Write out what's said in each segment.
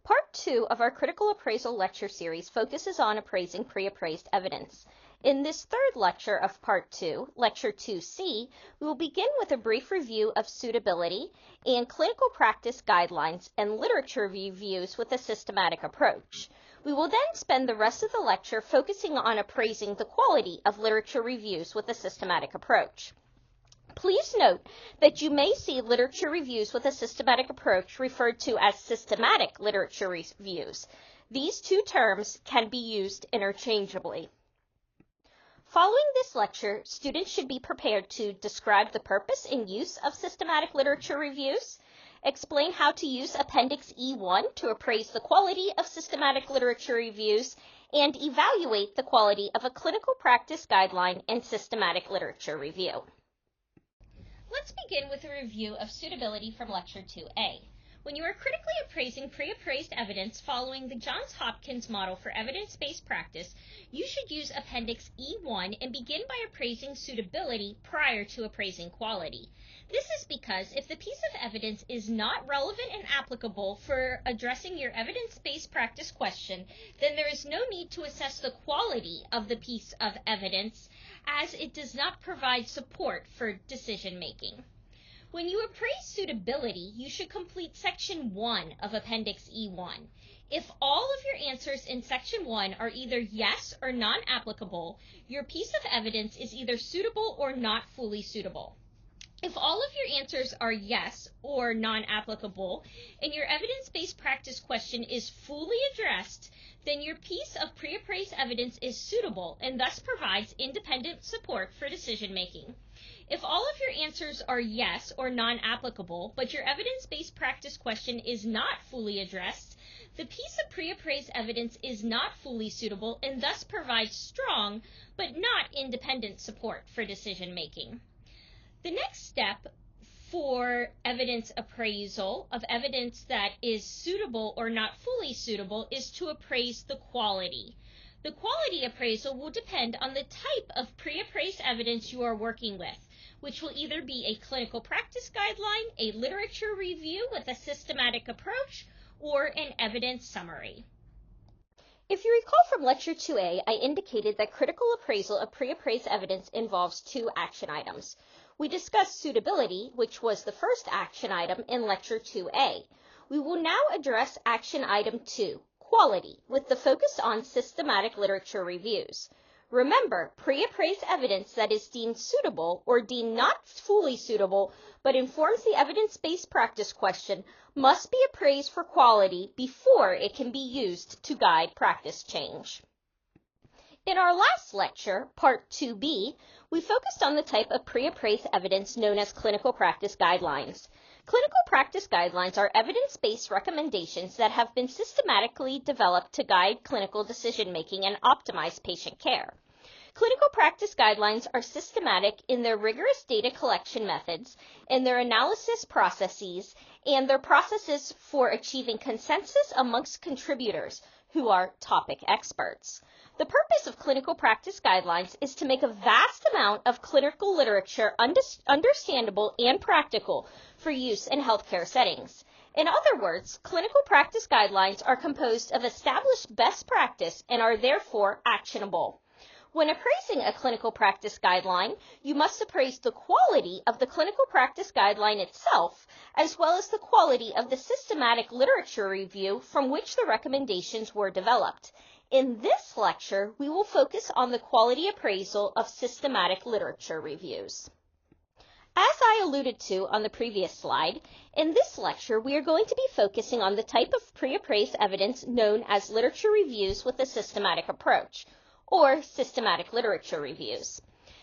Part 2 of our critical appraisal lecture series focuses on appraising pre-appraised evidence. In this third lecture of Part 2, Lecture 2C, we will begin with a brief review of suitability and clinical practice guidelines and literature reviews with a systematic approach. We will then spend the rest of the lecture focusing on appraising the quality of literature reviews with a systematic approach. Please note that you may see literature reviews with a systematic approach referred to as systematic literature reviews. These two terms can be used interchangeably. Following this lecture, students should be prepared to describe the purpose and use of systematic literature reviews, explain how to use Appendix E1 to appraise the quality of systematic literature reviews, and evaluate the quality of a clinical practice guideline and systematic literature review. Let's begin with a review of suitability from Lecture 2A. When you are critically appraising pre-appraised evidence following the Johns Hopkins model for evidence-based practice, you should use Appendix E1 and begin by appraising suitability prior to appraising quality. This is because if the piece of evidence is not relevant and applicable for addressing your evidence-based practice question, then there is no need to assess the quality of the piece of evidence as it does not provide support for decision-making. When you appraise suitability, you should complete Section 1 of Appendix E1. If all of your answers in Section 1 are either yes or non-applicable, your piece of evidence is either suitable or not fully suitable. If all of your answers are yes or non-applicable, and your evidence-based practice question is fully addressed, then your piece of pre-appraised evidence is suitable and thus provides independent support for decision-making. If all of your answers are yes or non-applicable, but your evidence-based practice question is not fully addressed, the piece of pre-appraised evidence is not fully suitable and thus provides strong but not independent support for decision-making. The next step for evidence appraisal of evidence that is suitable or not fully suitable is to appraise the quality. The quality appraisal will depend on the type of pre-appraised evidence you are working with, which will either be a clinical practice guideline, a literature review with a systematic approach, or an evidence summary. If you recall from Lecture 2A, I indicated that critical appraisal of pre-appraised evidence involves two action items. We discussed suitability, which was the first action item in Lecture 2A. We will now address action item 2, quality, with the focus on systematic literature reviews. Remember, pre-appraised evidence that is deemed suitable or deemed not fully suitable but informs the evidence-based practice question must be appraised for quality before it can be used to guide practice change. In our last lecture, Part 2B, we focused on the type of pre-appraised evidence known as clinical practice guidelines. Clinical practice guidelines are evidence-based recommendations that have been systematically developed to guide clinical decision-making and optimize patient care. Clinical practice guidelines are systematic in their rigorous data collection methods, in their analysis processes, and their processes for achieving consensus amongst contributors who are topic experts. The purpose of clinical practice guidelines is to make a vast amount of clinical literature understandable and practical for use in healthcare settings. In other words, clinical practice guidelines are composed of established best practice and are therefore actionable. When appraising a clinical practice guideline, you must appraise the quality of the clinical practice guideline itself, as well as the quality of the systematic literature review from which the recommendations were developed. In this lecture, we will focus on the quality appraisal of systematic literature reviews. As I alluded to on the previous slide, in this lecture, we are going to be focusing on the type of pre-appraised evidence known as literature reviews with a systematic approach, or systematic literature reviews.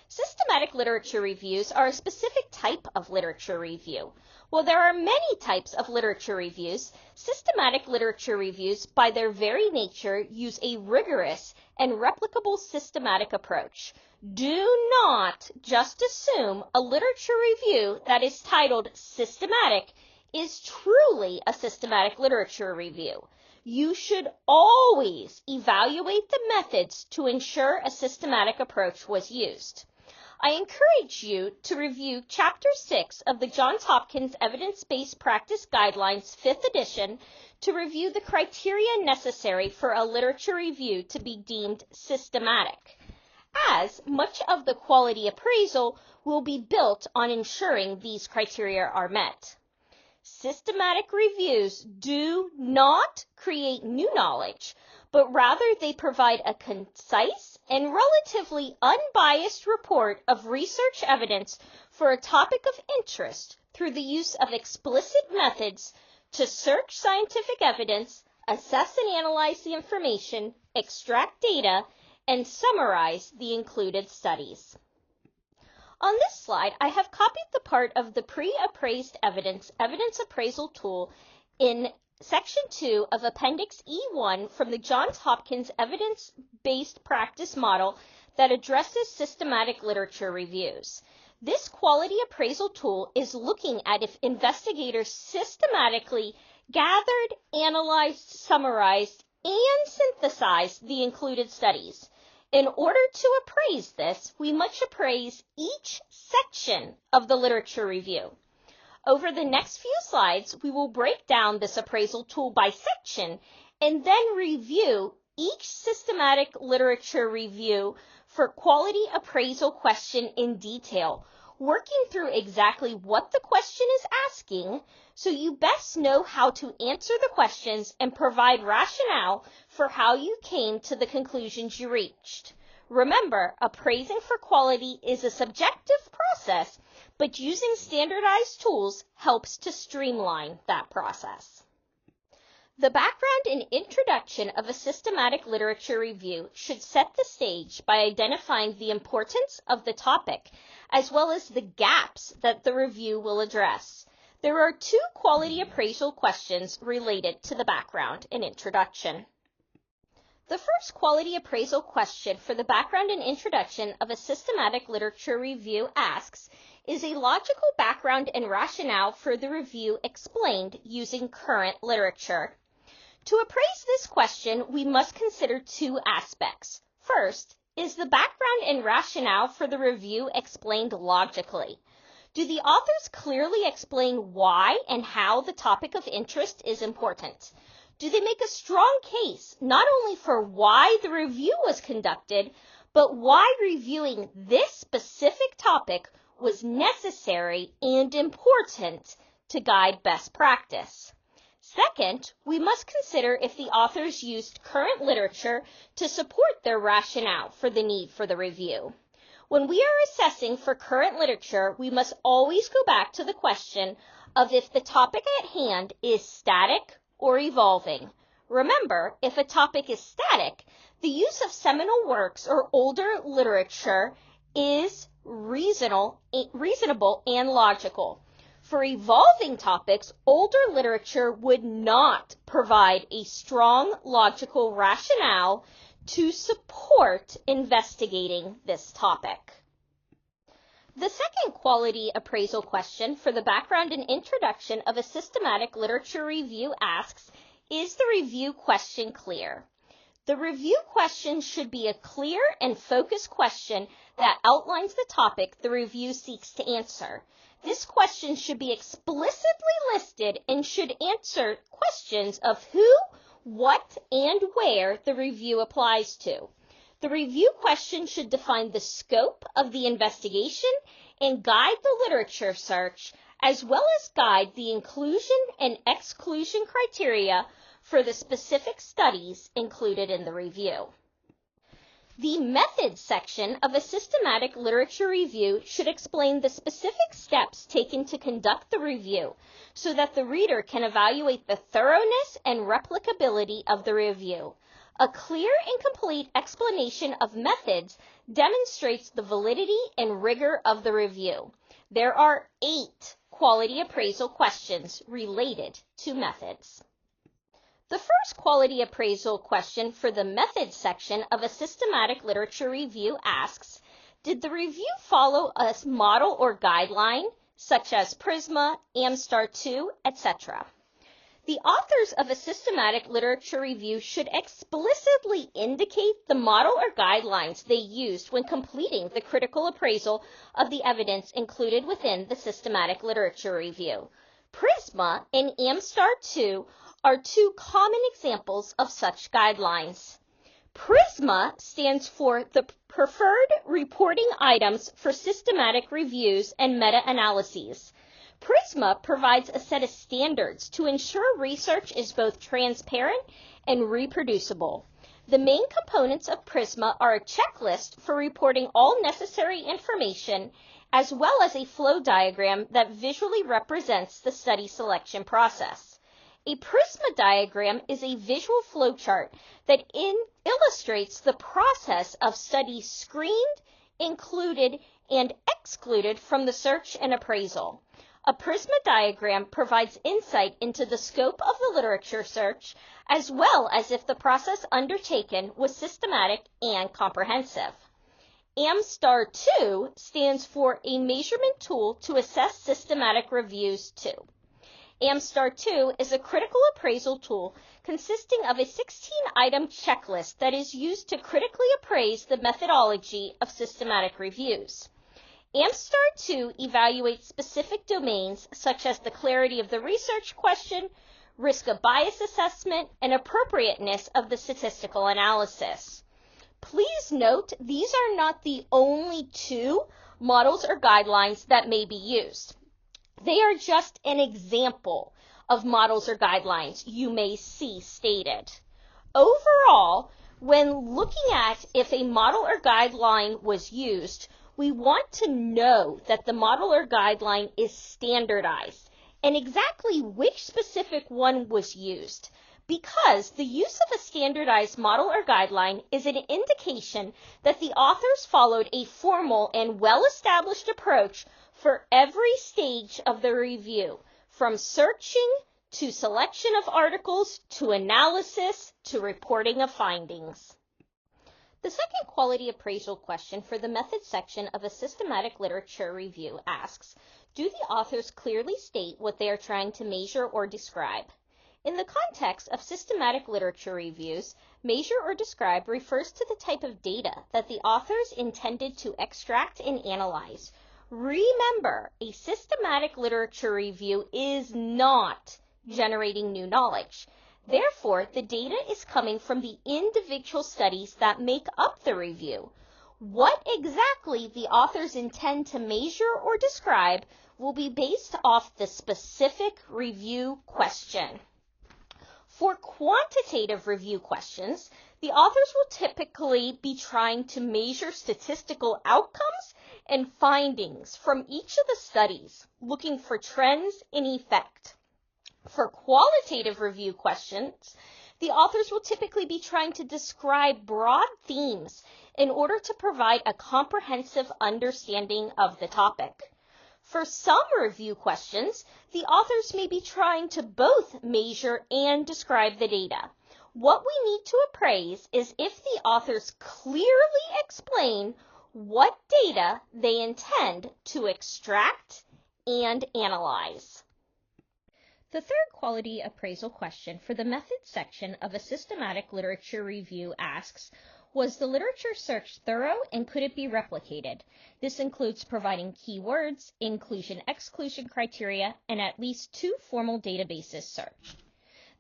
Systematic literature reviews are a specific type of literature review. While there are many types of literature reviews, systematic literature reviews, by their very nature, use a rigorous and replicable systematic approach. Do not just assume a literature review that is titled systematic is truly a systematic literature review. You should always evaluate the methods to ensure a systematic approach was used. I encourage you to review Chapter 6 of the Johns Hopkins Evidence-Based Practice Guidelines, 5th edition, to review the criteria necessary for a literature review to be deemed systematic, as much of the quality appraisal will be built on ensuring these criteria are met. Systematic reviews do not create new knowledge, but rather they provide a concise and relatively unbiased report of research evidence for a topic of interest through the use of explicit methods to search scientific evidence, assess and analyze the information, extract data, and summarize the included studies. On this slide, I have copied the part of the pre-appraised evidence appraisal tool in Section 2 of Appendix E1 from the Johns Hopkins Evidence-Based Practice Model that addresses systematic literature reviews. This quality appraisal tool is looking at if investigators systematically gathered, analyzed, summarized, and synthesized the included studies. In order to appraise this, we must appraise each section of the literature review. Over the next few slides, we will break down this appraisal tool by section and then review each systematic literature review for quality appraisal question in detail, working through exactly what the question is asking so you best know how to answer the questions and provide rationale for how you came to the conclusions you reached. Remember, appraising for quality is a subjective process, but using standardized tools helps to streamline that process. The background and introduction of a systematic literature review should set the stage by identifying the importance of the topic, as well as the gaps that the review will address. There are two quality appraisal questions related to the background and introduction. The first quality appraisal question for the background and introduction of a systematic literature review asks, is a logical background and rationale for the review explained using current literature? To appraise this question, we must consider two aspects. First, is the background and rationale for the review explained logically? Do the authors clearly explain why and how the topic of interest is important? Do they make a strong case not only for why the review was conducted, but why reviewing this specific topic was necessary and important to guide best practice? Second, we must consider if the authors used current literature to support their rationale for the need for the review. When we are assessing for current literature, we must always go back to the question of if the topic at hand is static or evolving. Remember, if a topic is static, the use of seminal works or older literature is reasonable and logical. For evolving topics, older literature would not provide a strong logical rationale to support investigating this topic. The second quality appraisal question for the background and introduction of a systematic literature review asks, is the review question clear? The review question should be a clear and focused question that outlines the topic the review seeks to answer. This question should be explicitly listed and should answer questions of who, what, and where the review applies to. The review question should define the scope of the investigation and guide the literature search, as well as guide the inclusion and exclusion criteria for the specific studies included in the review. The methods section of a systematic literature review should explain the specific steps taken to conduct the review so that the reader can evaluate the thoroughness and replicability of the review. A clear and complete explanation of methods demonstrates the validity and rigor of the review. There are 8 quality appraisal questions related to methods. The first quality appraisal question for the methods section of a systematic literature review asks, did the review follow a model or guideline, such as PRISMA, AmStar 2, etc.? The authors of a systematic literature review should explicitly indicate the model or guidelines they used when completing the critical appraisal of the evidence included within the systematic literature review. PRISMA and AmStar 2 are two common examples of such guidelines. PRISMA stands for the Preferred Reporting Items for Systematic Reviews and Meta-Analyses. PRISMA provides a set of standards to ensure research is both transparent and reproducible. The main components of PRISMA are a checklist for reporting all necessary information, as well as a flow diagram that visually represents the study selection process. A PRISMA diagram is a visual flowchart that illustrates the process of studies screened, included, and excluded from the search and appraisal. A PRISMA diagram provides insight into the scope of the literature search, as well as if the process undertaken was systematic and comprehensive. AmStar 2 stands for a measurement tool to assess systematic reviews too. AmStar 2 is a critical appraisal tool consisting of a 16-item checklist that is used to critically appraise the methodology of systematic reviews. AmStar 2 evaluates specific domains such as the clarity of the research question, risk of bias assessment, and appropriateness of the statistical analysis. Please note, these are not the only two models or guidelines that may be used. They are just an example of models or guidelines you may see stated. Overall, when looking at if a model or guideline was used, we want to know that the model or guideline is standardized and exactly which specific one was used, because the use of a standardized model or guideline is an indication that the authors followed a formal and well-established approach for every stage of the review, from searching to selection of articles to analysis to reporting of findings. The second quality appraisal question for the methods section of a systematic literature review asks, do the authors clearly state what they are trying to measure or describe? In the context of systematic literature reviews, measure or describe refers to the type of data that the authors intended to extract and analyze. Remember, a systematic literature review is not generating new knowledge. Therefore, the data is coming from the individual studies that make up the review. What exactly the authors intend to measure or describe will be based off the specific review question. For quantitative review questions, the authors will typically be trying to measure statistical outcomes and findings from each of the studies, looking for trends in effect. For qualitative review questions, the authors will typically be trying to describe broad themes in order to provide a comprehensive understanding of the topic. For some review questions, the authors may be trying to both measure and describe the data. What we need to appraise is if the authors clearly explain what data they intend to extract and analyze. The third quality appraisal question for the methods section of a systematic literature review asks, was the literature search thorough and could it be replicated? This includes providing keywords, inclusion-exclusion criteria, and at least 2 formal databases searched.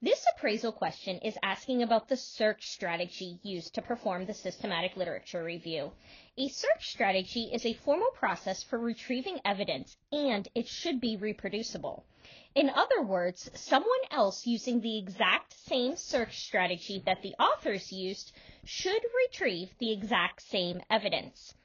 This appraisal question is asking about the search strategy used to perform the systematic literature review. A search strategy is a formal process for retrieving evidence, and it should be reproducible. In other words, someone else using the exact same search strategy that the authors used should retrieve the exact same evidence.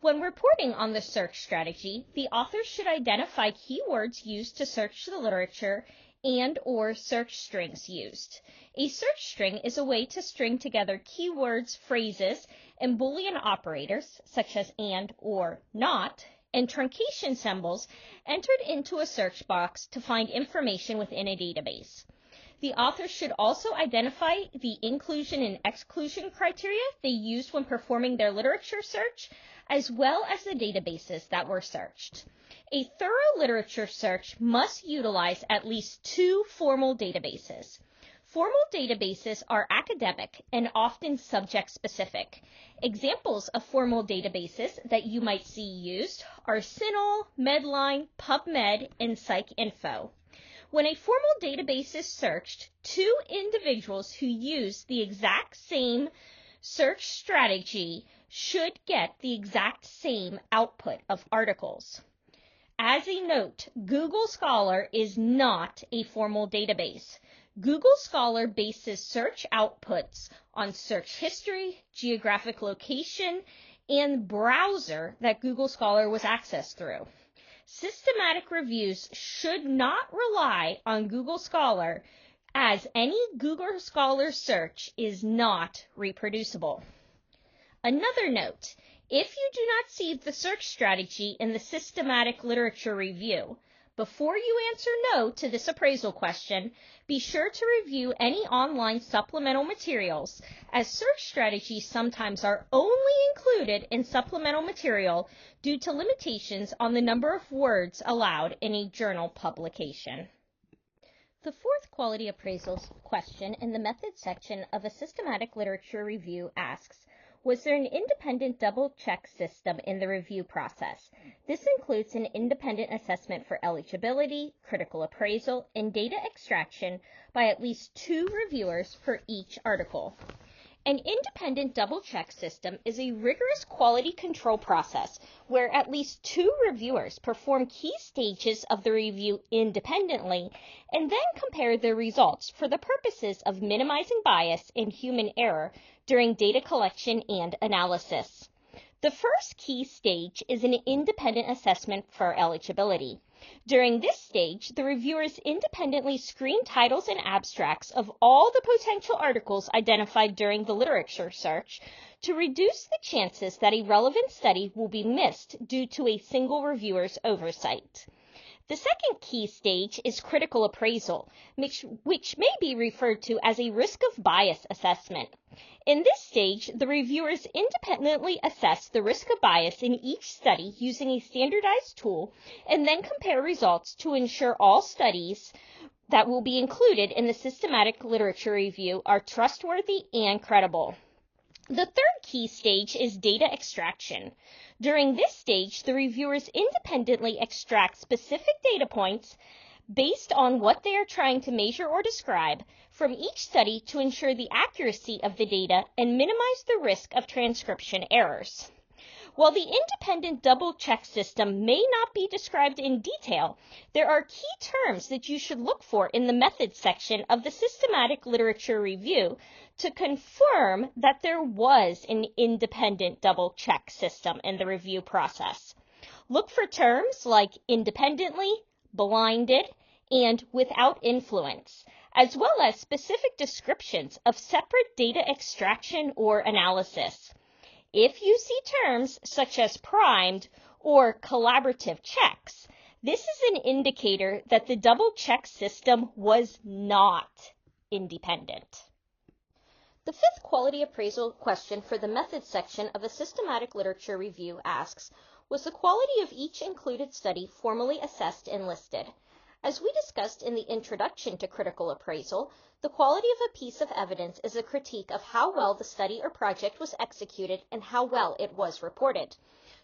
When reporting on the search strategy, the authors should identify keywords used to search the literature and/or search strings used. A search string is a way to string together keywords, phrases, and Boolean operators, such as and, or, not, and truncation symbols entered into a search box to find information within a database. The authors should also identify the inclusion and exclusion criteria they used when performing their literature search, as well as the databases that were searched. A thorough literature search must utilize at least 2 formal databases. Formal databases are academic and often subject-specific. Examples of formal databases that you might see used are CINAHL, Medline, PubMed, and PsycInfo. When a formal database is searched, 2 individuals who use the exact same search strategy should get the exact same output of articles. As a note, Google Scholar is not a formal database. Google Scholar bases search outputs on search history, geographic location, and browser that Google Scholar was accessed through. Systematic reviews should not rely on Google Scholar, as any Google Scholar search is not reproducible. Another note, if you do not see the search strategy in the systematic literature review, before you answer no to this appraisal question, be sure to review any online supplemental materials, as search strategies sometimes are only included in supplemental material due to limitations on the number of words allowed in a journal publication. The 4th quality appraisal question in the methods section of a systematic literature review asks, was there an independent double-check system in the review process? This includes an independent assessment for eligibility, critical appraisal, and data extraction by at least 2 reviewers for each article. An independent double-check system is a rigorous quality control process where at least 2 reviewers perform key stages of the review independently and then compare their results for the purposes of minimizing bias and human error during data collection and analysis. The first key stage is an independent assessment for eligibility. During this stage, the reviewers independently screen titles and abstracts of all the potential articles identified during the literature search to reduce the chances that a relevant study will be missed due to a single reviewer's oversight. The second key stage is critical appraisal, which may be referred to as a risk of bias assessment. In this stage, the reviewers independently assess the risk of bias in each study using a standardized tool and then compare results to ensure all studies that will be included in the systematic literature review are trustworthy and credible. The third key stage is data extraction. During this stage, the reviewers independently extract specific data points based on what they are trying to measure or describe from each study to ensure the accuracy of the data and minimize the risk of transcription errors. While the independent double-check system may not be described in detail, there are key terms that you should look for in the methods section of the systematic literature review to confirm that there was an independent double-check system in the review process. Look for terms like independently, blinded, and without influence, as well as specific descriptions of separate data extraction or analysis. If you see terms such as primed or collaborative checks, this is an indicator that the double-check system was not independent. The 5th quality appraisal question for the methods section of a systematic literature review asks, was the quality of each included study formally assessed and listed? As we discussed in the introduction to critical appraisal, the quality of a piece of evidence is a critique of how well the study or project was executed and how well it was reported.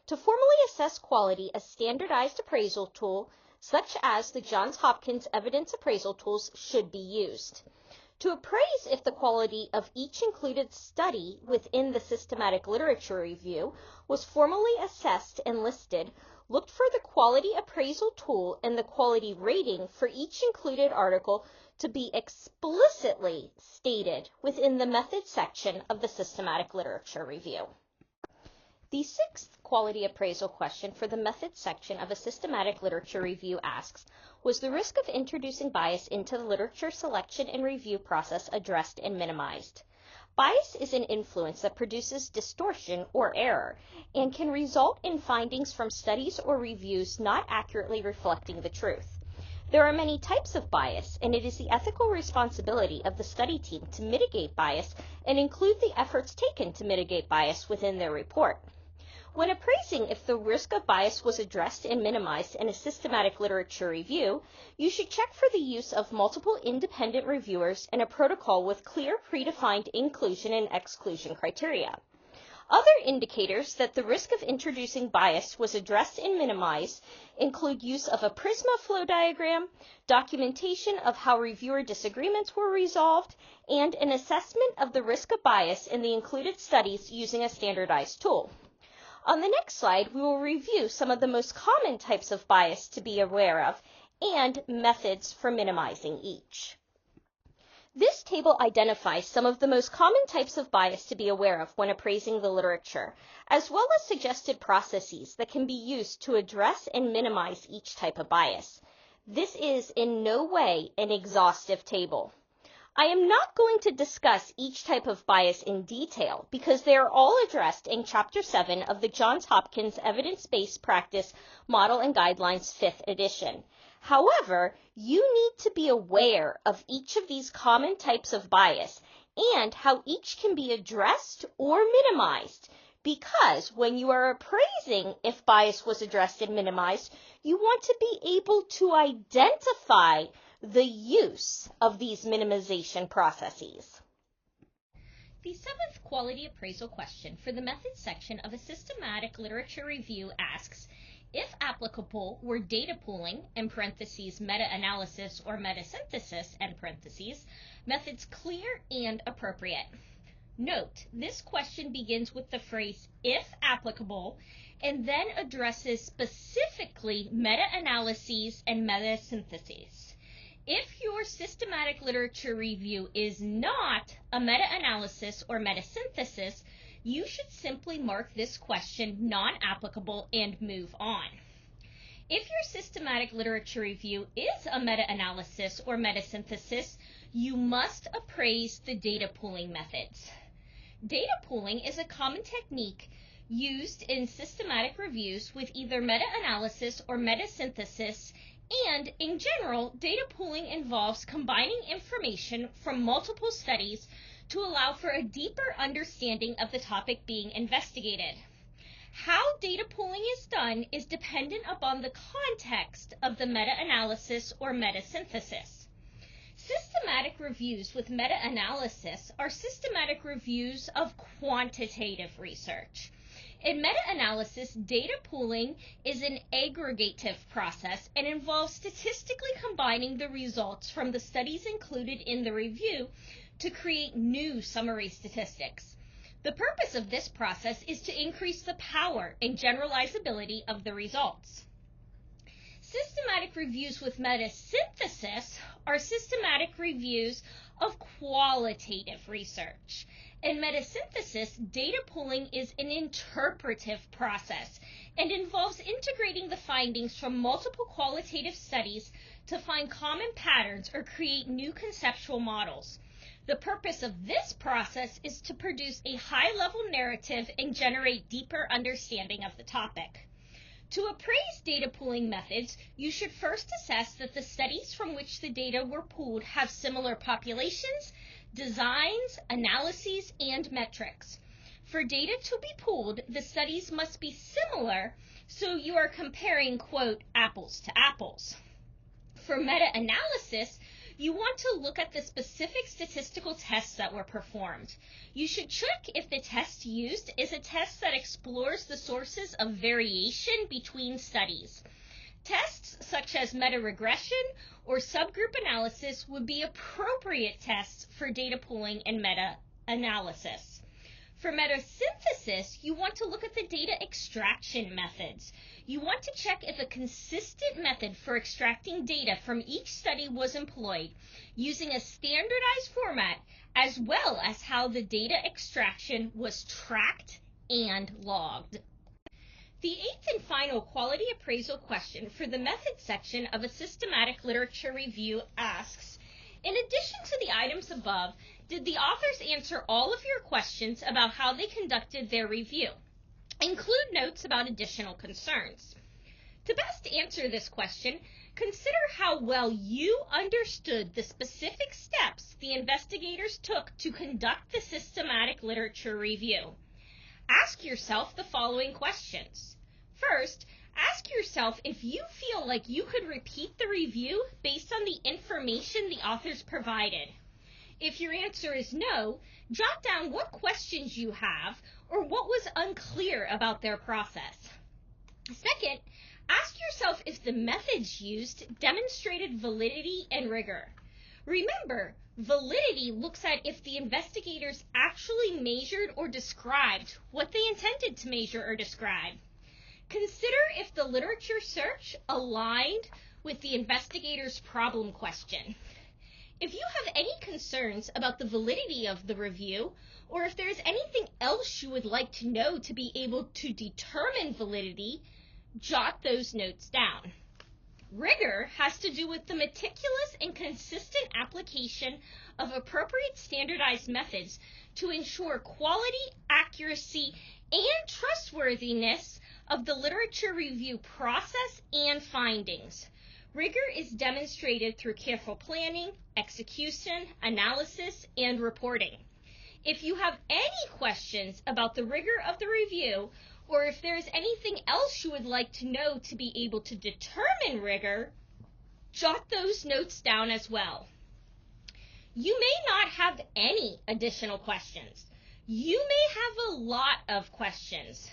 To formally assess quality, a standardized appraisal tool, such as the Johns Hopkins evidence appraisal tools, should be used. To appraise if the quality of each included study within the systematic literature review was formally assessed and listed, look for the quality appraisal tool and the quality rating for each included article to be explicitly stated within the methods section of the systematic literature review. The 6th quality appraisal question for the methods section of a systematic literature review asks, was the risk of introducing bias into the literature selection and review process addressed and minimized? Bias is an influence that produces distortion or error and can result in findings from studies or reviews not accurately reflecting the truth. There are many types of bias, and it is the ethical responsibility of the study team to mitigate bias and include the efforts taken to mitigate bias within their report. When appraising if the risk of bias was addressed and minimized in a systematic literature review, you should check for the use of multiple independent reviewers and a protocol with clear predefined inclusion and exclusion criteria. Other indicators that the risk of introducing bias was addressed and minimized include use of a Prisma flow diagram, documentation of how reviewer disagreements were resolved, and an assessment of the risk of bias in the included studies using a standardized tool. On the next slide, we will review some of the most common types of bias to be aware of and methods for minimizing each. This table identifies some of the most common types of bias to be aware of when appraising the literature, as well as suggested processes that can be used to address and minimize each type of bias. This is in no way an exhaustive table. I am not going to discuss each type of bias in detail because they are all addressed in Chapter 7 of the Johns Hopkins Evidence-Based Practice Model and Guidelines 5th edition. However, you need to be aware of each of these common types of bias and how each can be addressed or minimized, because when you are appraising if bias was addressed and minimized, you want to be able to identify the use of these minimization processes. The seventh quality appraisal question for the methods section of a systematic literature review asks, if applicable, were data pooling, in parentheses, meta-analysis or meta-synthesis, end parentheses, methods clear and appropriate? Note, this question begins with the phrase, if applicable, and then addresses specifically meta-analyses and meta-syntheses. If your systematic literature review is not a meta-analysis or meta-synthesis, you should simply mark this question non-applicable and move on. If your systematic literature review is a meta-analysis or meta-synthesis, you must appraise the data pooling methods. Data pooling is a common technique used in systematic reviews with either meta-analysis or meta-synthesis, and in general, data pooling involves combining information from multiple studies to allow for a deeper understanding of the topic being investigated. How data pooling is done is dependent upon the context of the meta-analysis or meta-synthesis. Systematic reviews with meta-analysis are systematic reviews of quantitative research. In meta-analysis, data pooling is an aggregative process and involves statistically combining the results from the studies included in the review to create new summary statistics. The purpose of this process is to increase the power and generalizability of the results. Systematic reviews with meta-synthesis are systematic reviews of qualitative research. In meta-synthesis, data pooling is an interpretive process and involves integrating the findings from multiple qualitative studies to find common patterns or create new conceptual models. The purpose of this process is to produce a high-level narrative and generate deeper understanding of the topic. To appraise data pooling methods, you should first assess that the studies from which the data were pooled have similar populations, designs, analyses, and metrics. For data to be pooled, the studies must be similar, so you are comparing, quote, apples to apples. For meta-analysis, you want to look at the specific statistical tests that were performed. You should check if the test used is a test that explores the sources of variation between studies. Tests such as meta-regression or subgroup analysis would be appropriate tests for data pooling and meta-analysis. For meta-synthesis, you want to look at the data extraction methods. You want to check if a consistent method for extracting data from each study was employed using a standardized format, as well as how the data extraction was tracked and logged. The eighth and final quality appraisal question for the methods section of a systematic literature review asks, in addition to the items above, did the authors answer all of your questions about how they conducted their review? Include notes about additional concerns. To best answer this question, consider how well you understood the specific steps the investigators took to conduct the systematic literature review. ask yourself the following questions. First, ask yourself if you feel like you could repeat the review based on the information the authors provided. If your answer is no, jot down what questions you have or what was unclear about their process. Second, ask yourself if the methods used demonstrated validity and rigor. Remember, validity looks at if the investigators actually measured or described what they intended to measure or describe. Consider if the literature search aligned with the investigator's problem question. If you have any concerns about the validity of the review, or if there's anything else you would like to know to be able to determine validity, jot those notes down. Rigor has to do with the meticulous and consistent application of appropriate standardized methods to ensure quality, accuracy, and trustworthiness of the literature review process and findings. Rigor is demonstrated through careful planning, execution, analysis, and reporting. If you have any questions about the rigor of the review, or if there is anything else you would like to know to be able to determine rigor, jot those notes down as well. You may not have any additional questions. You may have a lot of questions.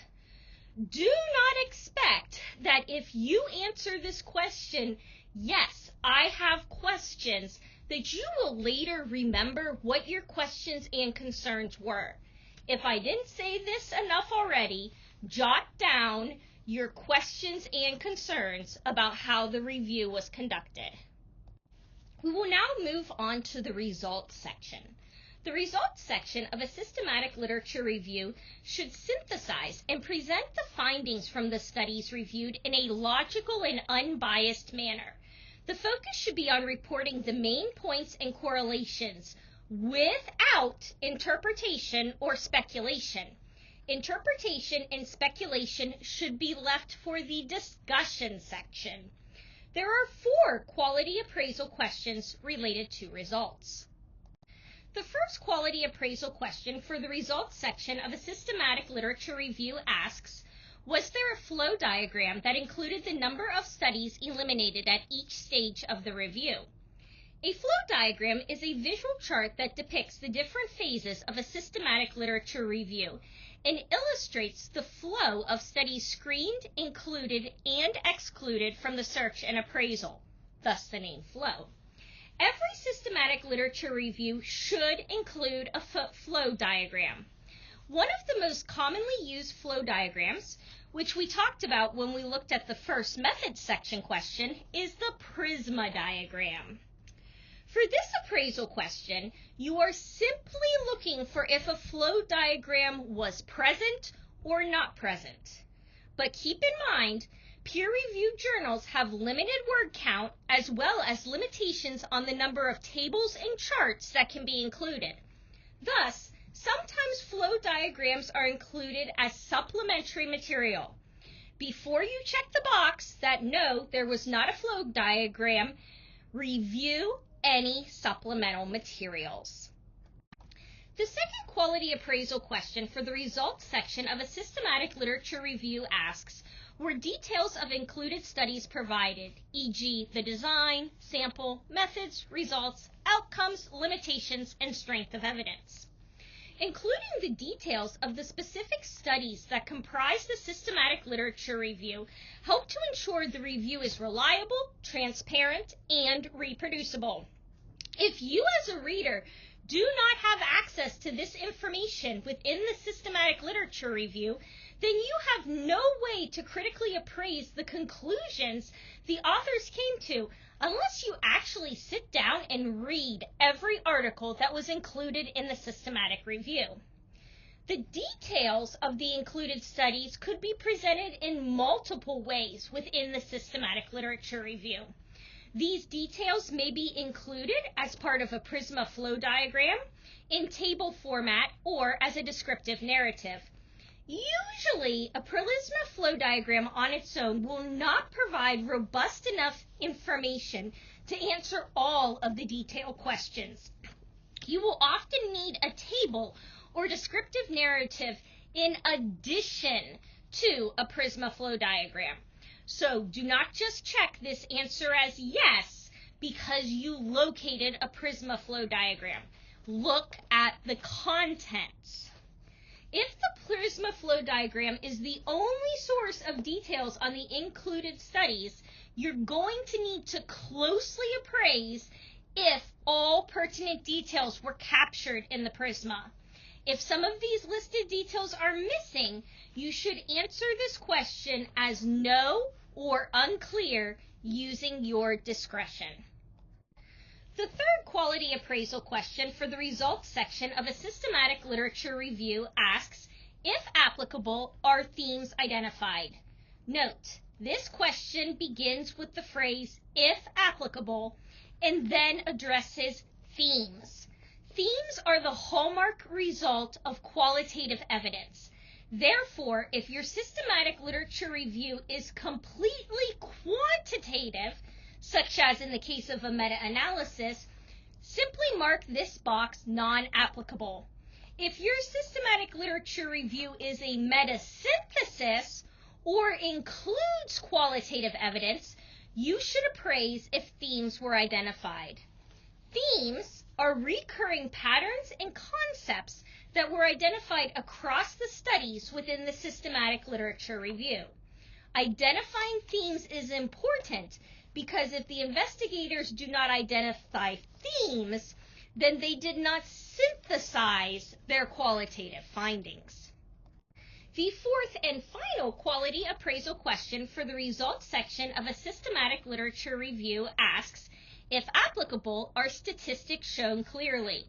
Do not expect that if you answer this question, yes, I have questions, that you will later remember what your questions and concerns were. If I didn't say this enough already, jot down your questions and concerns about how the review was conducted. We will now move on to the results section. The results section of a systematic literature review should synthesize and present the findings from the studies reviewed in a logical and unbiased manner. The focus should be on reporting the main points and correlations without interpretation or speculation. Interpretation and speculation should be left for the discussion section. There are 4 quality appraisal questions related to results. The first quality appraisal question for the results section of a systematic literature review asks, was there a flow diagram that included the number of studies eliminated at each stage of the review? A flow diagram is a visual chart that depicts the different phases of a systematic literature review and illustrates the flow of studies screened, included, and excluded from the search and appraisal, thus the name flow. Every systematic literature review should include a flow diagram. One of the most commonly used flow diagrams, which we talked about when we looked at the first methods section question, is the prisma diagram. For this appraisal question, you are simply looking for if a flow diagram was present or not present. But keep in mind, peer-reviewed journals have limited word count as well as limitations on the number of tables and charts that can be included. Thus, sometimes flow diagrams are included as supplementary material. Before you check the box that no, there was not a flow diagram, review any supplemental materials. The second quality appraisal question for the results section of a systematic literature review asks, were details of included studies provided, e.g. the design, sample, methods, results, outcomes, limitations, and strength of evidence. Including the details of the specific studies that comprise the systematic literature review help to ensure the review is reliable, transparent, and reproducible. If you as a reader do not have access to this information within the systematic literature review, then you have no way to critically appraise the conclusions the authors came to unless you actually sit down and read every article that was included in the systematic review. The details of the included studies could be presented in multiple ways within the systematic literature review. These details may be included as part of a Prisma flow diagram, in table format, or as a descriptive narrative. Usually, a Prisma flow diagram on its own will not provide robust enough information to answer all of the detailed questions. You will often need a table or descriptive narrative in addition to a Prisma flow diagram. So do not just check this answer as yes because you located a Prisma flow diagram. Look at the contents. If the Prisma flow diagram is the only source of details on the included studies, you're going to need to closely appraise if all pertinent details were captured in the Prisma. If some of these listed details are missing, you should answer this question as no or unclear using your discretion. The third quality appraisal question for the results section of a systematic literature review asks, if applicable, are themes identified? Note, this question begins with the phrase, if applicable, and then addresses themes. Themes are the hallmark result of qualitative evidence. Therefore, if your systematic literature review is completely quantitative, such as in the case of a meta-analysis, simply mark this box non-applicable. If your systematic literature review is a meta-synthesis or includes qualitative evidence, you should appraise if themes were identified. Themes are recurring patterns and concepts that were identified across the studies within the systematic literature review. Identifying themes is important because if the investigators do not identify themes, then they did not synthesize their qualitative findings. The fourth and final quality appraisal question for the results section of a systematic literature review asks, if applicable, are statistics shown clearly?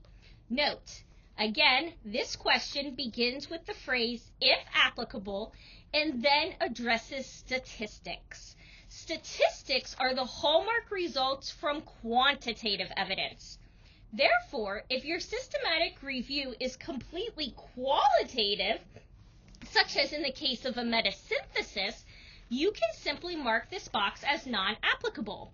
Note, again, this question begins with the phrase, if applicable, and then addresses statistics. Statistics are the hallmark results from quantitative evidence. Therefore, if your systematic review is completely qualitative, such as in the case of a metasynthesis, you can simply mark this box as non-applicable.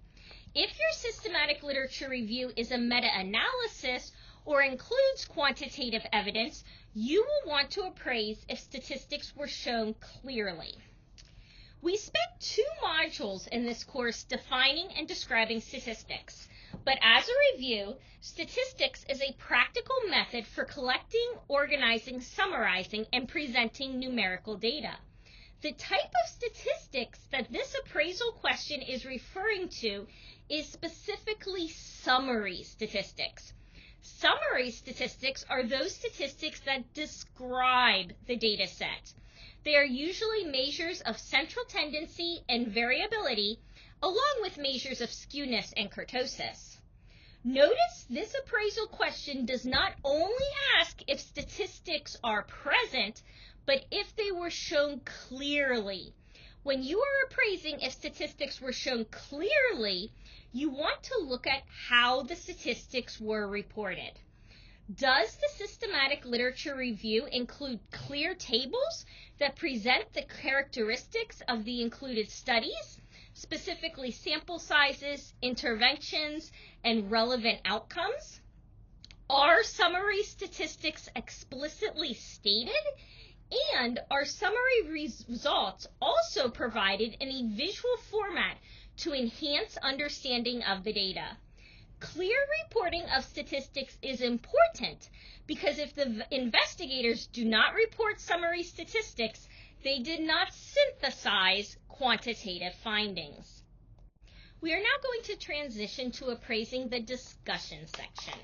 If your systematic literature review is a meta-analysis or includes quantitative evidence, you will want to appraise if statistics were shown clearly. We spent 2 modules in this course defining and describing statistics, but as a review, statistics is a practical method for collecting, organizing, summarizing, and presenting numerical data. The type of statistics that this appraisal question is referring to is specifically summary statistics. Summary statistics are those statistics that describe the data set. They are usually measures of central tendency and variability, along with measures of skewness and kurtosis. Notice this appraisal question does not only ask if statistics are present, but if they were shown clearly. When you are appraising if statistics were shown clearly, you want to look at how the statistics were reported. Does the systematic literature review include clear tables that present the characteristics of the included studies, specifically sample sizes, interventions, and relevant outcomes? Are summary statistics explicitly stated? And are summary results also provided in a visual format to enhance understanding of the data? Clear reporting of statistics is important because if the investigators do not report summary statistics, they did not synthesize quantitative findings. We are now going to transition to appraising the discussion section.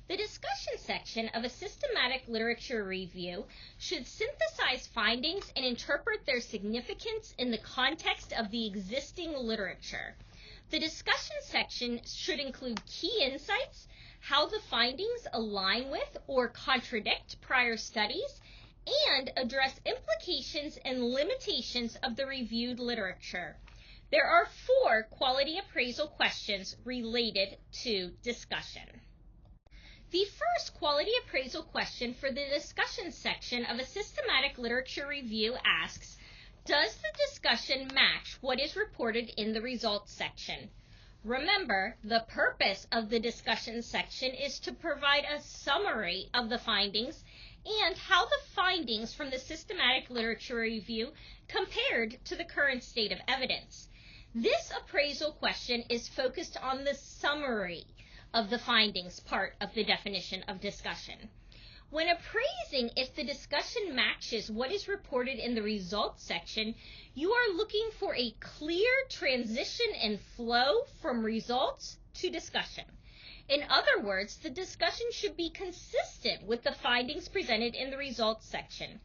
The discussion section of a systematic literature review should synthesize findings and interpret their significance in the context of the existing literature. The discussion section should include key insights, how the findings align with or contradict prior studies, and address implications and limitations of the reviewed literature. There are 4 quality appraisal questions related to discussion. The first quality appraisal question for the discussion section of a systematic literature review asks, does the discussion match what is reported in the results section? Remember, the purpose of the discussion section is to provide a summary of the findings and how the findings from the systematic literature review compared to the current state of evidence. This appraisal question is focused on the summary of the findings part of the definition of discussion. When appraising if the discussion matches what is reported in the results section, you are looking for a clear transition and flow from results to discussion. In other words, the discussion should be consistent with the findings presented in the results section.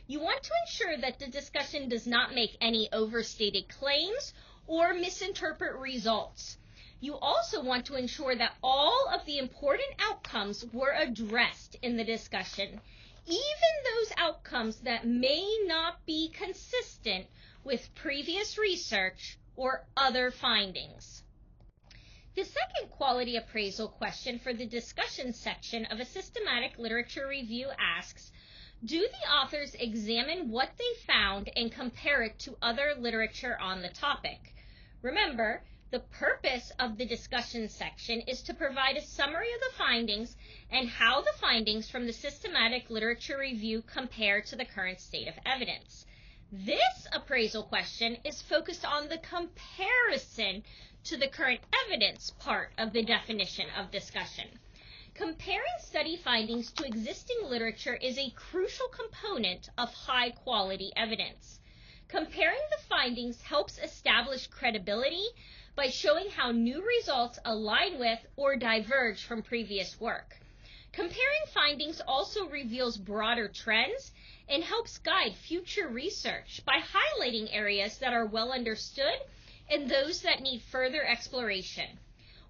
You want to ensure that the discussion does not make any overstated claims or misinterpret results. You also want to ensure that all of the important outcomes were addressed in the discussion, even those outcomes that may not be consistent with previous research or other findings. The second quality appraisal question for the discussion section of a systematic literature review asks, do the authors examine what they found and compare it to other literature on the topic? Remember, the purpose of the discussion section is to provide a summary of the findings and how the findings from the systematic literature review compare to the current state of evidence. This appraisal question is focused on the comparison to the current evidence part of the definition of discussion. Comparing study findings to existing literature is a crucial component of high-quality evidence. Comparing the findings helps establish credibility by showing how new results align with or diverge from previous work. Comparing findings also reveals broader trends and helps guide future research by highlighting areas that are well understood and those that need further exploration.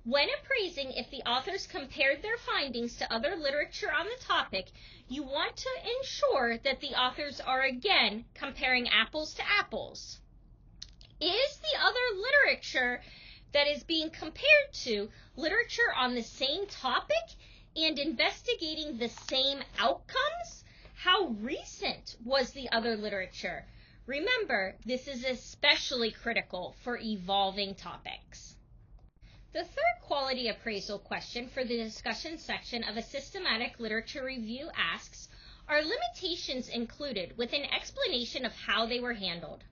When appraising if the authors compared their findings to other literature on the topic, you want to ensure that the authors are again comparing apples to apples. Is the other literature that is being compared to literature on the same topic and investigating the same outcomes? How recent was the other literature? Remember, this is especially critical for evolving topics. The third quality appraisal question for the discussion section of a systematic literature review asks, are limitations included with an explanation of how they were handled?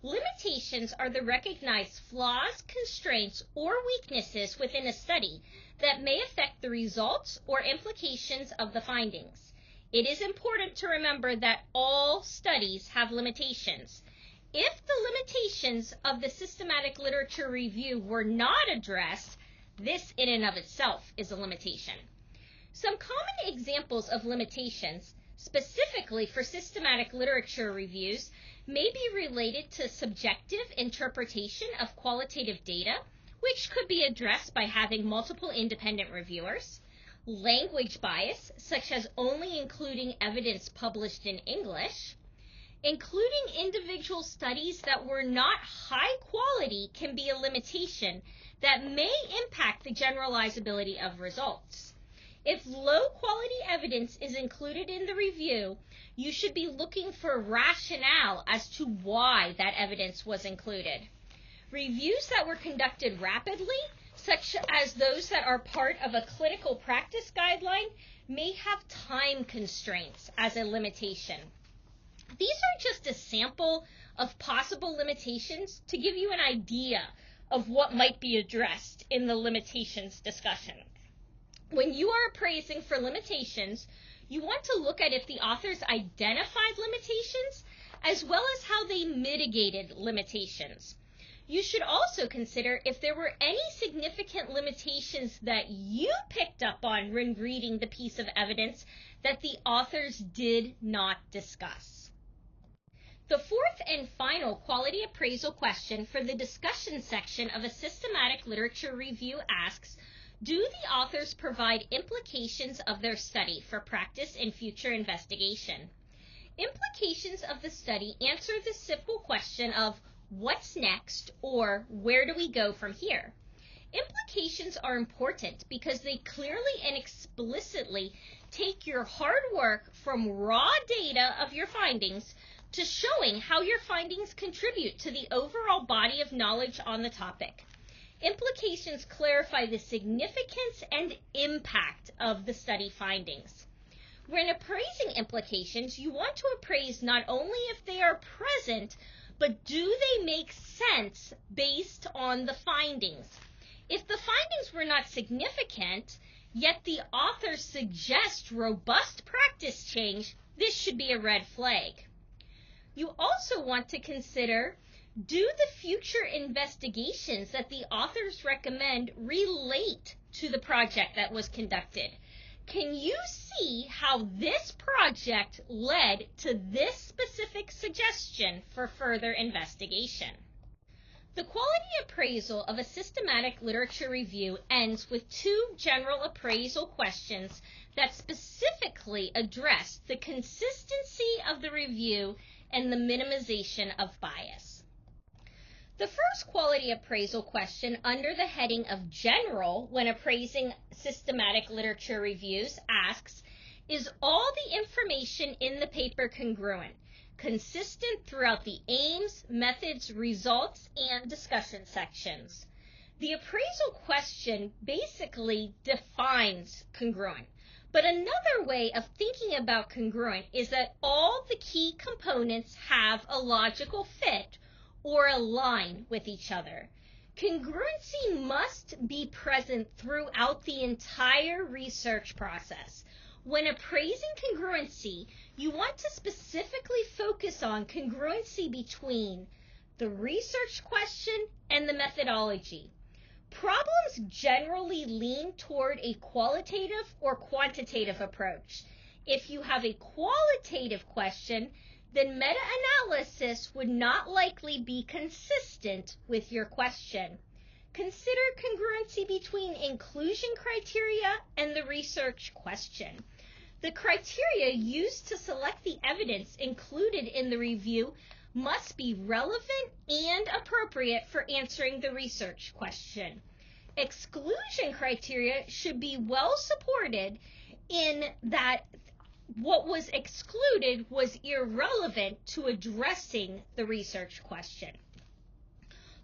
Limitations are the recognized flaws, constraints, or weaknesses within a study that may affect the results or implications of the findings. It is important to remember that all studies have limitations. If the limitations of the systematic literature review were not addressed, this in and of itself is a limitation. Some common examples of limitations, specifically for systematic literature reviews, may be related to subjective interpretation of qualitative data, which could be addressed by having multiple independent reviewers, language bias, such as only including evidence published in English, including individual studies that were not high quality can be a limitation that may impact the generalizability of results. If low quality evidence is included in the review, you should be looking for rationale as to why that evidence was included. Reviews that were conducted rapidly, such as those that are part of a clinical practice guideline, may have time constraints as a limitation. These are just a sample of possible limitations to give you an idea of what might be addressed in the limitations discussion. When you are appraising for limitations, you want to look at if the authors identified limitations as well as how they mitigated limitations. You should also consider if there were any significant limitations that you picked up on when reading the piece of evidence that the authors did not discuss. The fourth and final quality appraisal question for the discussion section of a systematic literature review asks, do the authors provide implications of their study for practice and future investigation? Implications of the study answer the simple question of what's next or where do we go from here? Implications are important because they clearly and explicitly take your hard work from raw data of your findings to showing how your findings contribute to the overall body of knowledge on the topic. Implications clarify the significance and impact of the study findings. When appraising implications, you want to appraise not only if they are present, but do they make sense based on the findings? If the findings were not significant, yet the authors suggest robust practice change, this should be a red flag. You also want to consider, do the future investigations that the authors recommend relate to the project that was conducted? Can you see how this project led to this specific suggestion for further investigation? The quality appraisal of a systematic literature review ends with two general appraisal questions that specifically address the consistency of the review and the minimization of bias. The first quality appraisal question under the heading of General when appraising systematic literature reviews asks, is all the information in the paper congruent, consistent throughout the aims, methods, results, and discussion sections? The appraisal question basically defines congruent. But another way of thinking about congruent is that all the key components have a logical fit or align with each other. Congruency must be present throughout the entire research process. When appraising congruency, you want to specifically focus on congruency between the research question and the methodology. Problems generally lean toward a qualitative or quantitative approach. If you have a qualitative question, then meta-analysis would not likely be consistent with your question. Consider congruency between inclusion criteria and the research question. The criteria used to select the evidence included in the review must be relevant and appropriate for answering the research question. Exclusion criteria should be well supported in that what was excluded was irrelevant to addressing the research question.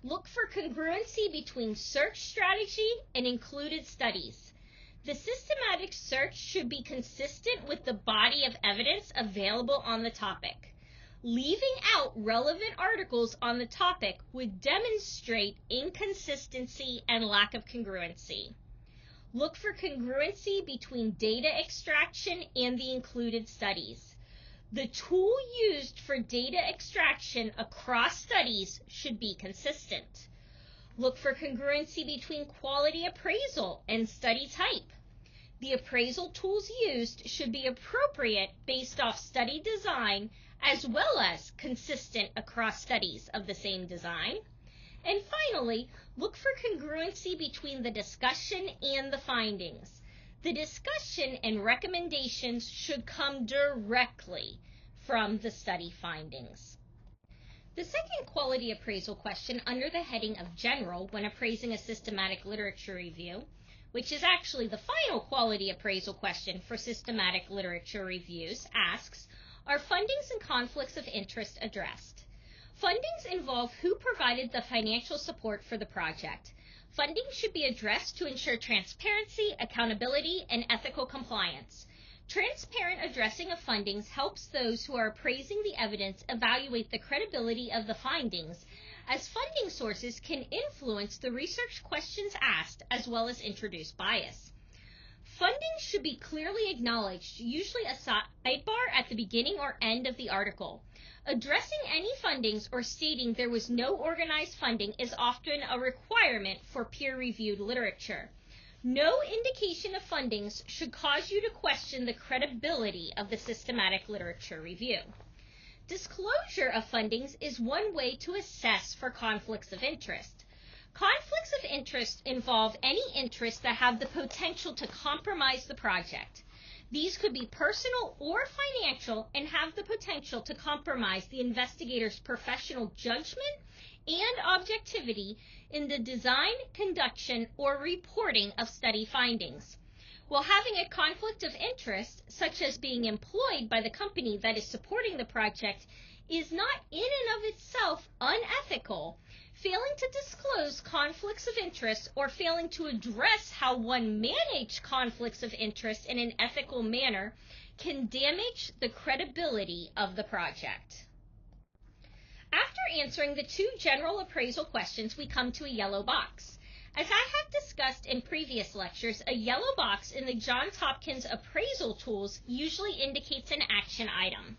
Look for congruency between search strategy and included studies. The systematic search should be consistent with the body of evidence available on the topic. Leaving out relevant articles on the topic would demonstrate inconsistency and lack of congruency. Look for congruency between data extraction and the included studies. The tool used for data extraction across studies should be consistent. Look for congruency between quality appraisal and study type. The appraisal tools used should be appropriate based off study design as well as consistent across studies of the same design. And finally, look for congruency between the discussion and the findings. The discussion and recommendations should come directly from the study findings. The second quality appraisal question under the heading of General when appraising a systematic literature review, which is actually the final quality appraisal question for systematic literature reviews, asks, are fundings and conflicts of interest addressed? Fundings involve who provided the financial support for the project. Funding should be addressed to ensure transparency, accountability, and ethical compliance. Transparent addressing of fundings helps those who are appraising the evidence evaluate the credibility of the findings, as funding sources can influence the research questions asked as well as introduce bias. Funding should be clearly acknowledged, usually a sidebar at the beginning or end of the article. Addressing any fundings or stating there was no organized funding is often a requirement for peer-reviewed literature. No indication of fundings should cause you to question the credibility of the systematic literature review. Disclosure of fundings is one way to assess for conflicts of interest. Conflicts of interest involve any interests that have the potential to compromise the project. These could be personal or financial and have the potential to compromise the investigator's professional judgment and objectivity in the design, conduction, or reporting of study findings. While having a conflict of interest, such as being employed by the company that is supporting the project, is not in and of itself unethical, failing to disclose conflicts of interest or failing to address how one managed conflicts of interest in an ethical manner can damage the credibility of the project. After answering the two general appraisal questions, we come to a yellow box. As I have discussed in previous lectures, a yellow box in the Johns Hopkins appraisal tools usually indicates an action item.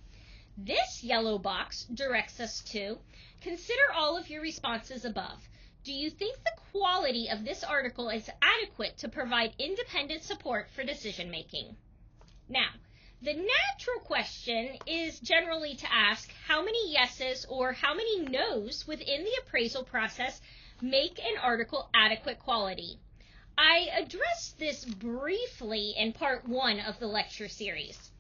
This yellow box directs us to consider all of your responses above. Do you think the quality of this article is adequate to provide independent support for decision making? Now, the natural question is generally to ask how many yeses or how many nos within the appraisal process make an article adequate quality. I addressed this briefly in part 1 of the lecture series.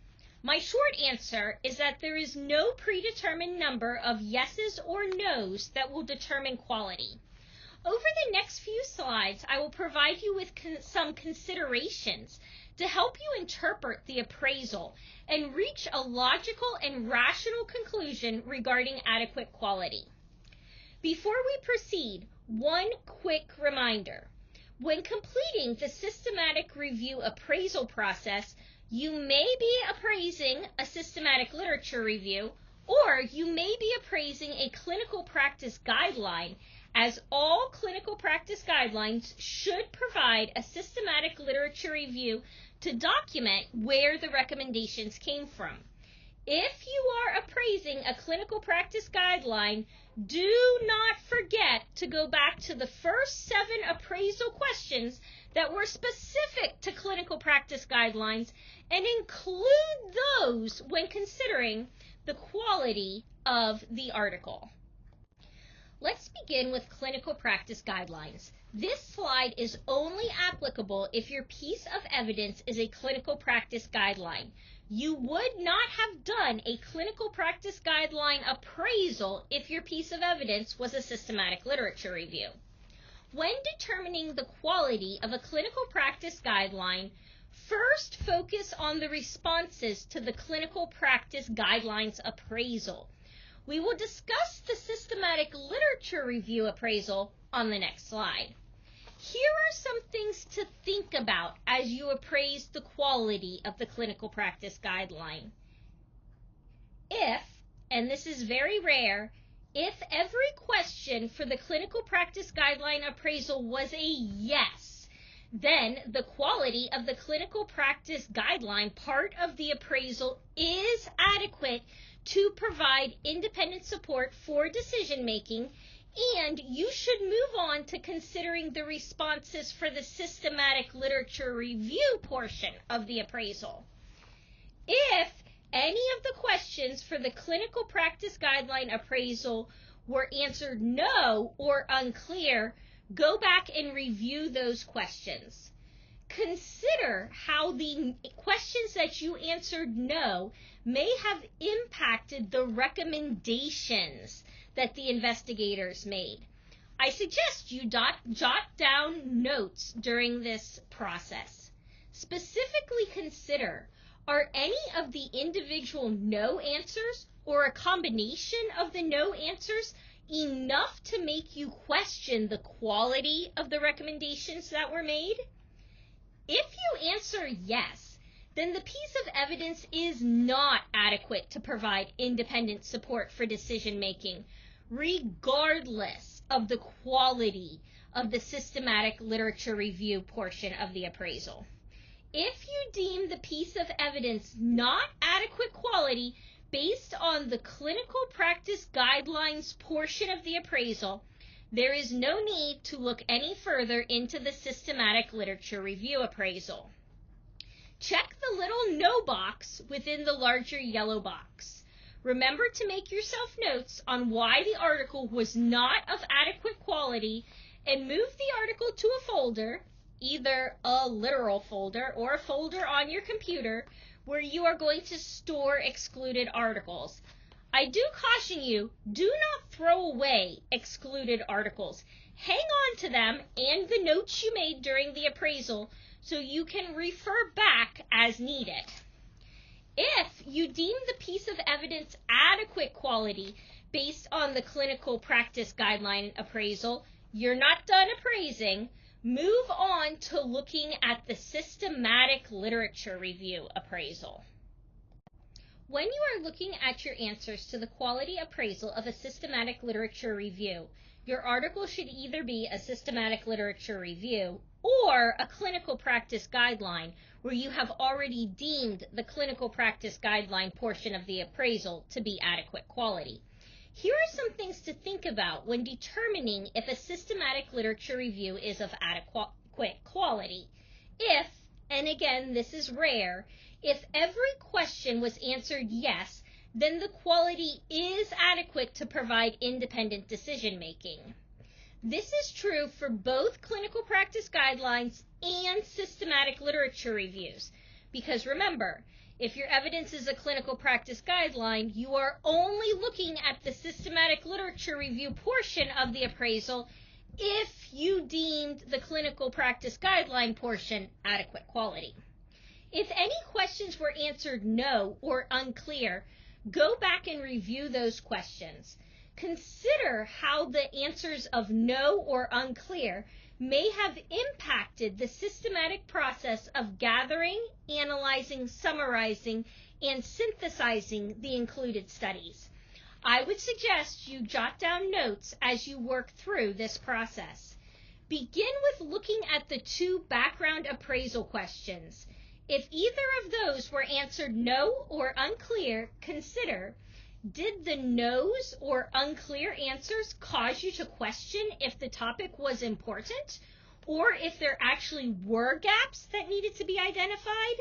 My short answer is that there is no predetermined number of yeses or nos that will determine quality. Over the next few slides, I will provide you with some considerations to help you interpret the appraisal and reach a logical and rational conclusion regarding adequate quality. Before we proceed, one quick reminder. When completing the systematic review appraisal process, you may be appraising a systematic literature review, or you may be appraising a clinical practice guideline, as all clinical practice guidelines should provide a systematic literature review to document where the recommendations came from. If you are appraising a clinical practice guideline, do not forget to go back to the first 7 appraisal questions that were specific to clinical practice guidelines and include those when considering the quality of the article. Let's begin with clinical practice guidelines. This slide is only applicable if your piece of evidence is a clinical practice guideline. You would not have done a clinical practice guideline appraisal if your piece of evidence was a systematic literature review. When determining the quality of a clinical practice guideline, first focus on the responses to the clinical practice guidelines appraisal. We will discuss the systematic literature review appraisal on the next slide. Here are some things to think about as you appraise the quality of the clinical practice guideline. If, and this is very rare, if every question for the clinical practice guideline appraisal was a yes, then the quality of the clinical practice guideline part of the appraisal is adequate to provide independent support for decision making, and you should move on to considering the responses for the systematic literature review portion of the appraisal. If any of the questions for the clinical practice guideline appraisal were answered no or unclear, go back and review those questions. Consider how the questions that you answered no may have impacted the recommendations that the investigators made. I suggest you jot down notes during this process. Specifically consider, are any of the individual no answers or a combination of the no answers enough to make you question the quality of the recommendations that were made? If you answer yes, then the piece of evidence is not adequate to provide independent support for decision making, regardless of the quality of the systematic literature review portion of the appraisal. If you deem the piece of evidence not adequate quality based on the clinical practice guidelines portion of the appraisal, there is no need to look any further into the systematic literature review appraisal. Check the little no box within the larger yellow box. Remember to make yourself notes on why the article was not of adequate quality and move the article to a folder, either a literal folder or a folder on your computer, where you are going to store excluded articles. I do caution you, do not throw away excluded articles. Hang on to them and the notes you made during the appraisal so you can refer back as needed. If you deem the piece of evidence adequate quality based on the clinical practice guideline appraisal, you're not done appraising. Move on to looking at the systematic literature review appraisal. When you are looking at your answers to the quality appraisal of a systematic literature review, your article should either be a systematic literature review or a clinical practice guideline where you have already deemed the clinical practice guideline portion of the appraisal to be adequate quality. Here are some things to think about when determining if a systematic literature review is of adequate quality. If, and again this is rare, if every question was answered yes, then the quality is adequate to provide independent decision making. This is true for both clinical practice guidelines and systematic literature reviews, because remember, if your evidence is a clinical practice guideline, you are only looking at the systematic literature review portion of the appraisal if you deemed the clinical practice guideline portion adequate quality. If any questions were answered no or unclear, go back and review those questions. Consider how the answers of no or unclear may have impacted the systematic process of gathering, analyzing, summarizing, and synthesizing the included studies. I would suggest you jot down notes as you work through this process. Begin with looking at the two background appraisal questions. If either of those were answered no or unclear, consider, did the no's or unclear answers cause you to question if the topic was important or if there actually were gaps that needed to be identified?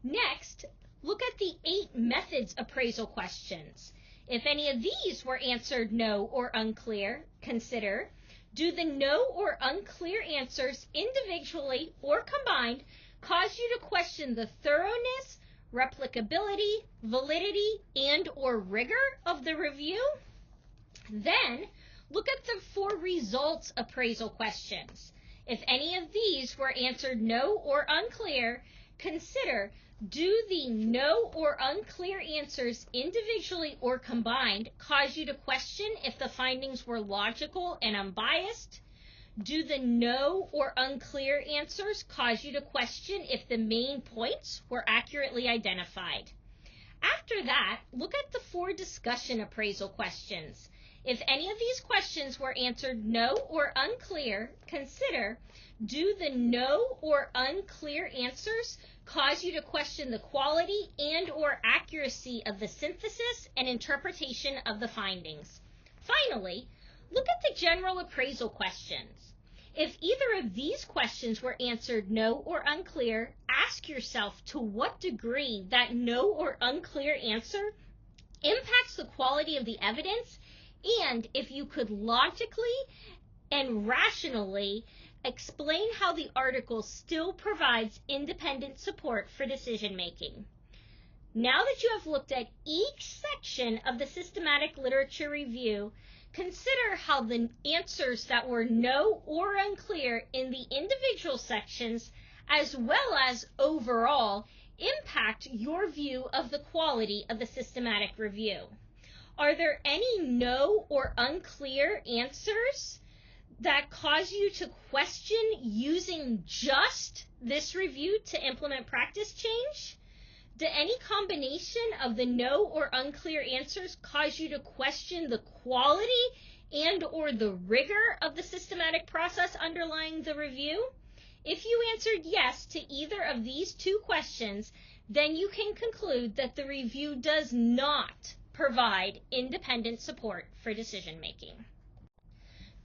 Next, look at the 8 methods appraisal questions. If any of these were answered no or unclear, consider, do the no or unclear answers individually or combined cause you to question the thoroughness, replicability, validity, and or rigor of the review? Then, look at the 4 results appraisal questions. If any of these were answered no or unclear, consider, do the no or unclear answers individually or combined cause you to question if the findings were logical and unbiased? Do the no or unclear answers cause you to question if the main points were accurately identified? After that, look at the 4 discussion appraisal questions. If any of these questions were answered no or unclear, consider, do the no or unclear answers cause you to question the quality and or accuracy of the synthesis and interpretation of the findings? Finally, look at the general appraisal questions. If either of these questions were answered no or unclear, ask yourself to what degree that no or unclear answer impacts the quality of the evidence, and if you could logically and rationally explain how the article still provides independent support for decision making. Now that you have looked at each section of the systematic literature review, consider how the answers that were no or unclear in the individual sections, as well as overall, impact your view of the quality of the systematic review. Are there any no or unclear answers that cause you to question using just this review to implement practice change? Do any combination of the no or unclear answers cause you to question the quality and or the rigor of the systematic process underlying the review? If you answered yes to either of these 2 questions, then you can conclude that the review does not provide independent support for decision making.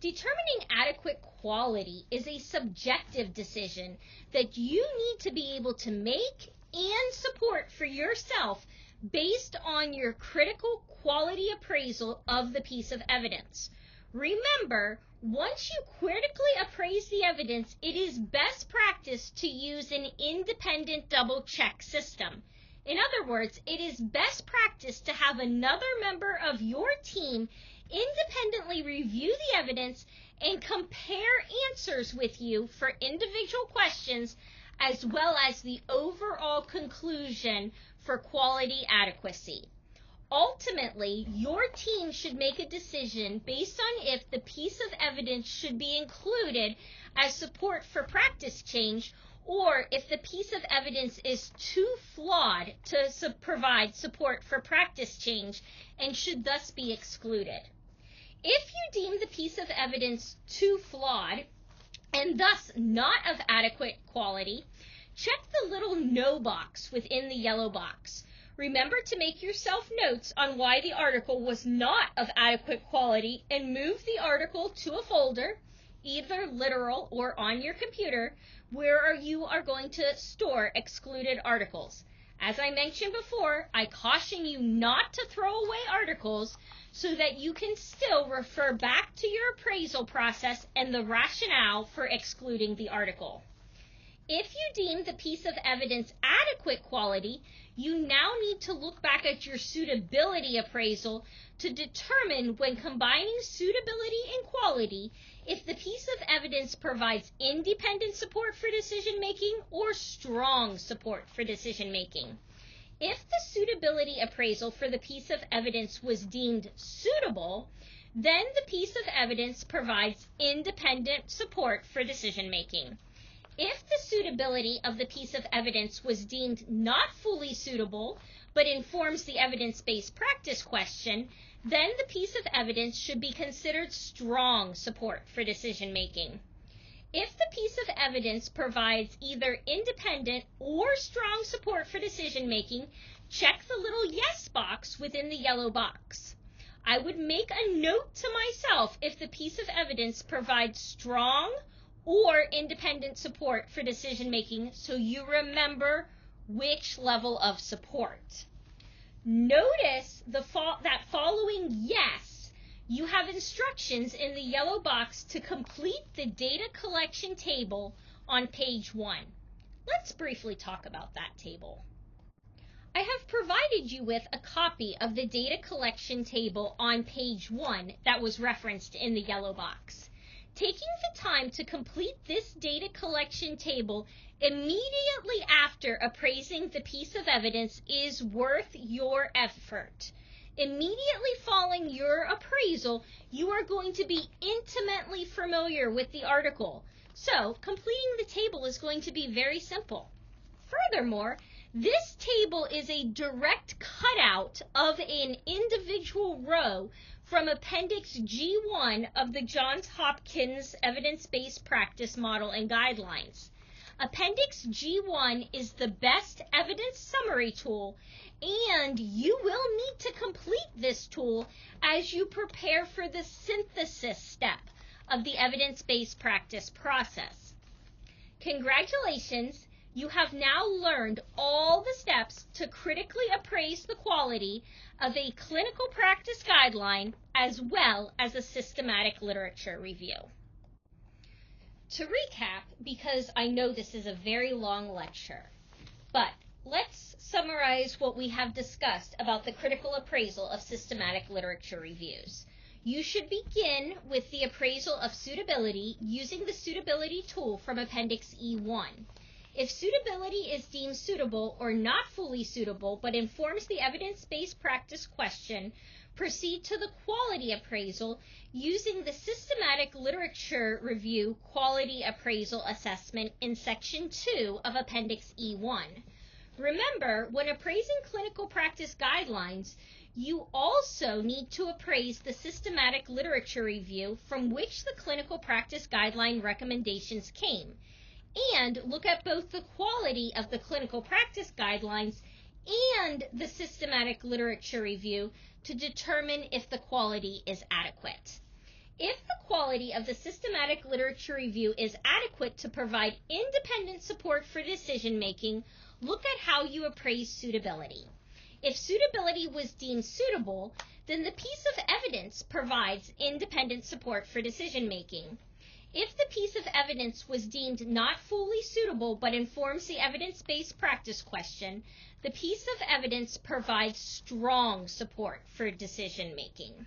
Determining adequate quality is a subjective decision that you need to be able to make and support for yourself based on your critical quality appraisal of the piece of evidence. Remember, once you critically appraise the evidence, it is best practice to use an independent double check system. In other words, it is best practice to have another member of your team independently review the evidence and compare answers with you for individual questions, as well as the overall conclusion for quality adequacy. Ultimately, your team should make a decision based on if the piece of evidence should be included as support for practice change or if the piece of evidence is too flawed to provide support for practice change and should thus be excluded. If you deem the piece of evidence too flawed and thus not of adequate quality, check the little no box within the yellow box. Remember to make yourself notes on why the article was not of adequate quality and move the article to a folder, either literal or on your computer, where you are going to store excluded articles. As I mentioned before, I caution you not to throw away articles so that you can still refer back to your appraisal process and the rationale for excluding the article. If you deem the piece of evidence adequate quality, you now need to look back at your suitability appraisal to determine, when combining suitability and quality, if the piece of evidence provides independent support for decision-making or strong support for decision-making. If the suitability appraisal for the piece of evidence was deemed suitable, then the piece of evidence provides independent support for decision-making. If the suitability of the piece of evidence was deemed not fully suitable, but informs the evidence-based practice question, then the piece of evidence should be considered strong support for decision-making. If the piece of evidence provides either independent or strong support for decision-making, check the little yes box within the yellow box. I would make a note to myself if the piece of evidence provides strong or independent support for decision-making, so you remember which level of support. Notice that following yes, you have instructions in the yellow box to complete the data collection table on page 1. Let's briefly talk about that table. I have provided you with a copy of the data collection table on page 1 that was referenced in the yellow box. Taking the time to complete this data collection table immediately after appraising the piece of evidence is worth your effort. Immediately following your appraisal, you are going to be intimately familiar with the article. So, completing the table is going to be very simple. Furthermore, this table is a direct cutout of an individual row from Appendix G1 of the Johns Hopkins Evidence-Based Practice Model and Guidelines. Appendix G1 is the best evidence summary tool, and you will need to complete this tool as you prepare for the synthesis step of the evidence-based practice process. Congratulations! You have now learned all the steps to critically appraise the quality of a clinical practice guideline as well as a systematic literature review. To recap, because I know this is a very long lecture, but let's summarize what we have discussed about the critical appraisal of systematic literature reviews. You should begin with the appraisal of suitability using the suitability tool from Appendix E1. If suitability is deemed suitable or not fully suitable but informs the evidence-based practice question, proceed to the quality appraisal using the systematic literature review quality appraisal assessment in Section 2 of Appendix E1. Remember, when appraising clinical practice guidelines, you also need to appraise the systematic literature review from which the clinical practice guideline recommendations came, and look at both the quality of the clinical practice guidelines and the systematic literature review to determine if the quality is adequate. If the quality of the systematic literature review is adequate to provide independent support for decision-making, look at how you appraise suitability. If suitability was deemed suitable, then the piece of evidence provides independent support for decision-making. If the piece of evidence was deemed not fully suitable but informs the evidence-based practice question, the piece of evidence provides strong support for decision-making.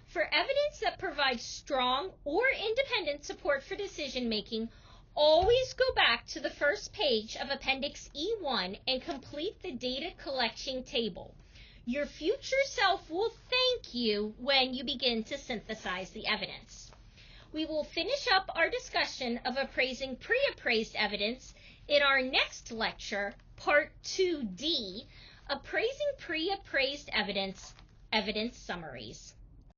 For evidence that provides strong or independent support for decision-making, always go back to the first page of Appendix E1 and complete the data collection table. Your future self will thank you when you begin to synthesize the evidence. We will finish up our discussion of appraising pre-appraised evidence In our next lecture, Part 2D, Appraising Pre-Appraised Evidence, Evidence Summaries.